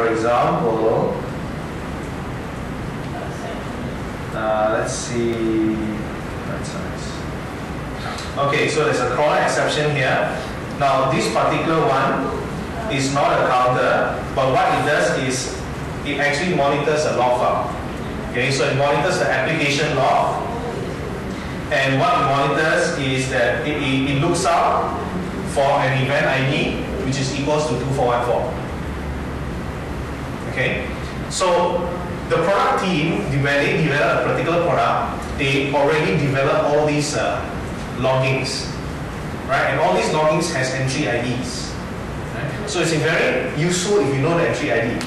For example, let's see. That's nice. Okay, so there's a crawler exception here. Now this particular one is not a counter, but what it does is it actually monitors a log file. Okay, so it monitors the application log, and what it monitors is that it looks out for an event ID which is equals to 2414. Okay, so the product team, when they develop a particular product, they already develop all these loggings, right? And all these loggings has entry IDs. Right? So it's very useful if you know the entry ID.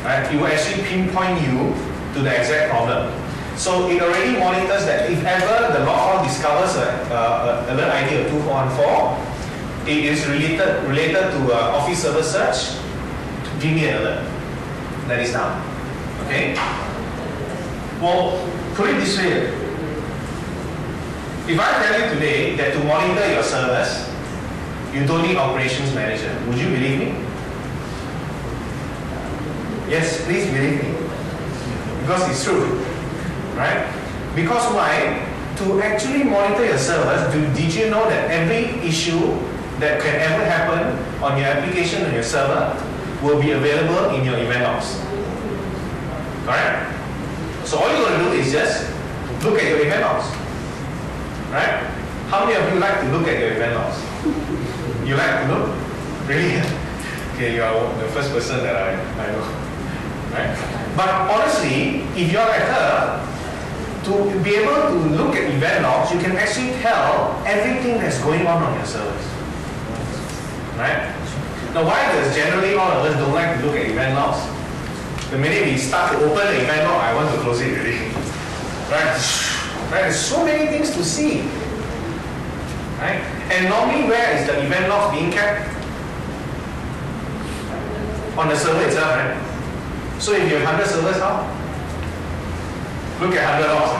Right? It will actually pinpoint you to the exact problem. So it already monitors that if ever the log file discovers an alert ID of 2414, it is related to Office Server Search. Give me an alert. That is down. Okay? Well, put it this way. If I tell you today that to monitor your servers, you don't need operations manager, would you believe me? Yes, please believe me. Because it's true. Right? Because why? To actually monitor your servers, did you know that every issue that can ever happen on your application on your server will be available in your event logs? Correct? So all you're going to do is just look at your event logs. Right? How many of you like to look at your event logs? You like to look? Really? Okay, you are the first person that I know. Right? But honestly, if you're like her, to be able to look at event logs, you can actually tell everything that's going on your servers. Right? Now, why does generally all of us don't like to look at event logs? The minute we start to open the event log, I want to close it already. Right? Right? There's so many things to see. Right? And normally, where is the event logs being kept? On the server itself, right? So if you have 100 servers, how? Look at 100 logs.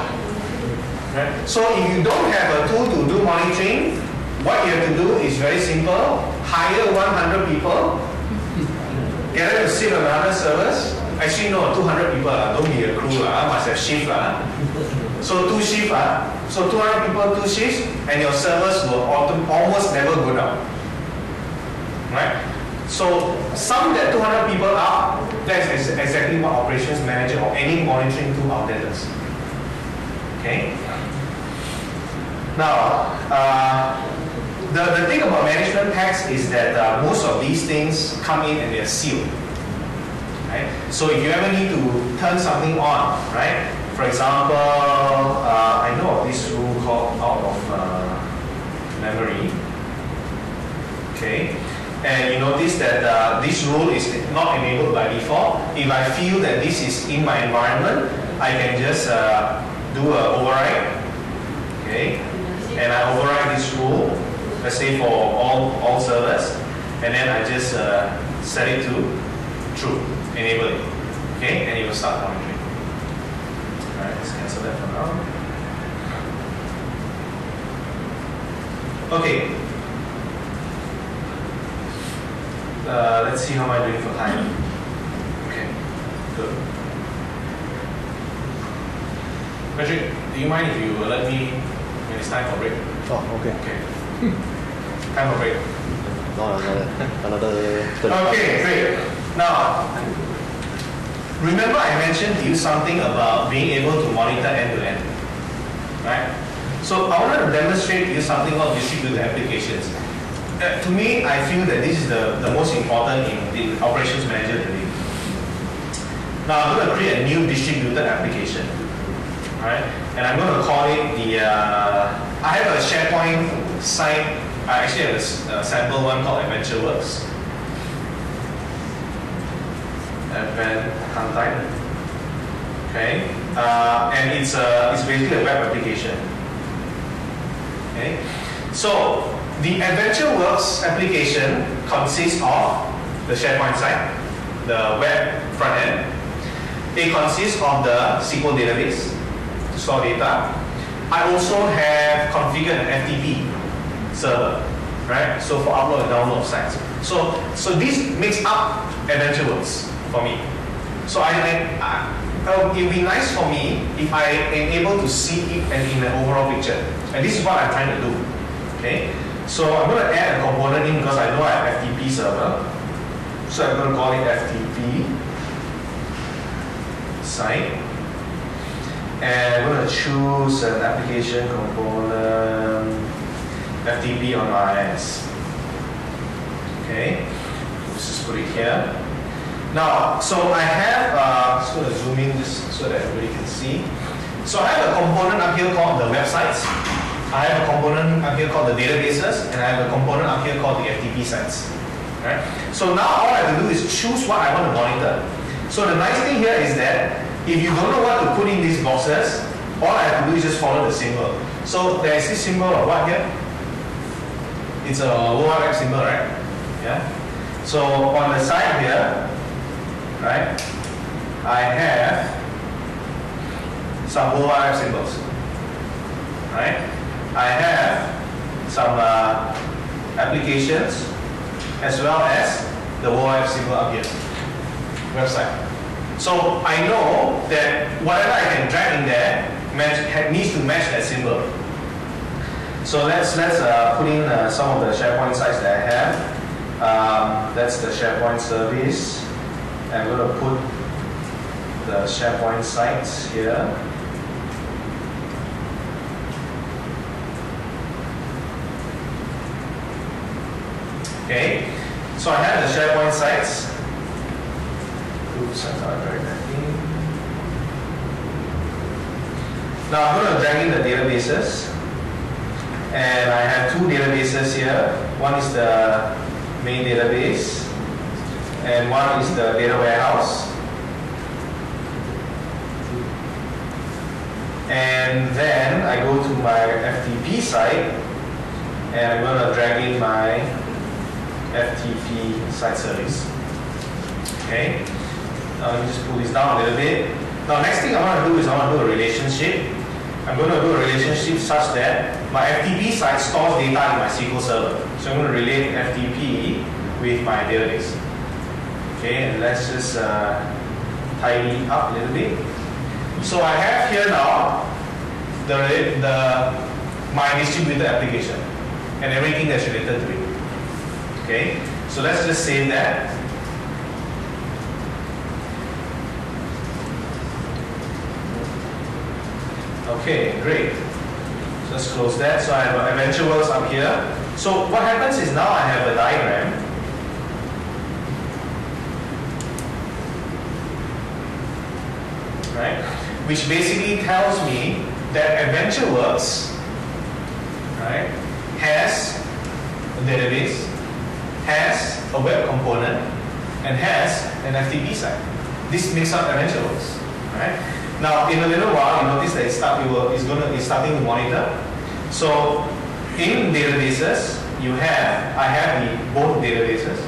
Right? So if you don't have a tool to do monitoring, what you have to do is very simple. Hire 100 people, get them to sit on 100 servers. Actually, no, 200 people. Don't be a crew, must have shift. So 2 shifts. So 200 people, 2 shifts, and your servers will almost never go down. Right? So sum that 200 people up, that's exactly what operations manager or any monitoring tool out there does. Okay? Now, the thing about management packs is that most of these things come in and they're sealed. Right? So if you ever need to turn something on, right? For example, I know of this rule called out of memory. Okay? And you notice that this rule is not enabled by default. If I feel that this is in my environment, I can just do an override. Okay? And I override this rule, let's say for all servers, and then I just set it to true, enable it. Okay? And it will start monitoring. Alright, let's cancel that for now. Okay. Let's see how am I doing for time. Okay, good. Patrick, do you mind if you let me when it's time for break? Oh, okay. Okay. Time for break. No, another 20 Okay, great. Now, remember I mentioned to you something about being able to monitor end-to-end, right? So I wanted to demonstrate to you something called distributed applications. To me, I feel that this is the most important in the operations manager today. Now I'm going to create a new distributed application, right? And I'm going to call it the. I have a SharePoint site. I actually have a sample one called AdventureWorks. Advent Runtime. Okay, and it's basically a web application. Okay, so the AdventureWorks application consists of the SharePoint site, the web front end. It consists of the SQL database to store data. I also have configured an FTP server, right? So for upload and download sites. So this makes up AdventureWorks. for me. So it would be nice for me if I am able to see it in an overall picture. And this is what I'm trying to do. Okay. So I'm going to add a component in because I know I have FTP server. So I'm going to call it FTP site. And I'm going to choose an application component FTP on RIS. Okay. Let's just put it here. Now, so I have, just going to zoom in just so that everybody can see. So I have a component up here called the websites. I have a component up here called the databases, and I have a component up here called the FTP sites. Right? So now all I have to do is choose what I want to monitor. So the nice thing here is that if you don't know what to put in these boxes, all I have to do is just follow the symbol. So there is this symbol of what here? It's a World Wide Web symbol, right? Yeah. So on the side here, right, I have some World Wide Web symbols. Right? I have some applications as well as the World Wide Web symbol up here, website. So I know that whatever I can drag in there needs to match that symbol. So let's put in some of the SharePoint sites that I have. That's the SharePoint service. I'm going to put the SharePoint sites here. Okay, so I have the SharePoint sites. Oops, I thought I dragged that in. Now I'm going to drag in the databases. And I have two databases here. One is the main database, and one is the data warehouse. And then I go to my FTP site, and I'm going to drag in my FTP site service. Okay. Now let me just pull this down a little bit. Now next thing I want to do is I want to do a relationship. I'm going to do a relationship such that my FTP site stores data in my SQL server. So I'm going to relate FTP with my database. Okay, and let's just tidy up a little bit. So I have here now my distributed application and everything that's related to it. Okay, so let's just save that. Okay, great. So let's close that. So I have Adventure Worlds up here. So what happens is now I have a diagram. Right? Which basically tells me that Adventure Worlds, right, has a database, has a web component, and has an FTP site. This makes up Adventure Worlds. Right? Now, in a little while, you notice that it's starting to monitor. So, in databases, I have both databases.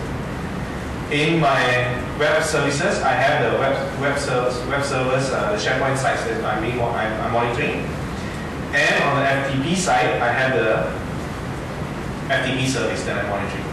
In my web services, I have the web servers, the SharePoint sites that I'm monitoring. And on the FTP side, I have the FTP service that I'm monitoring.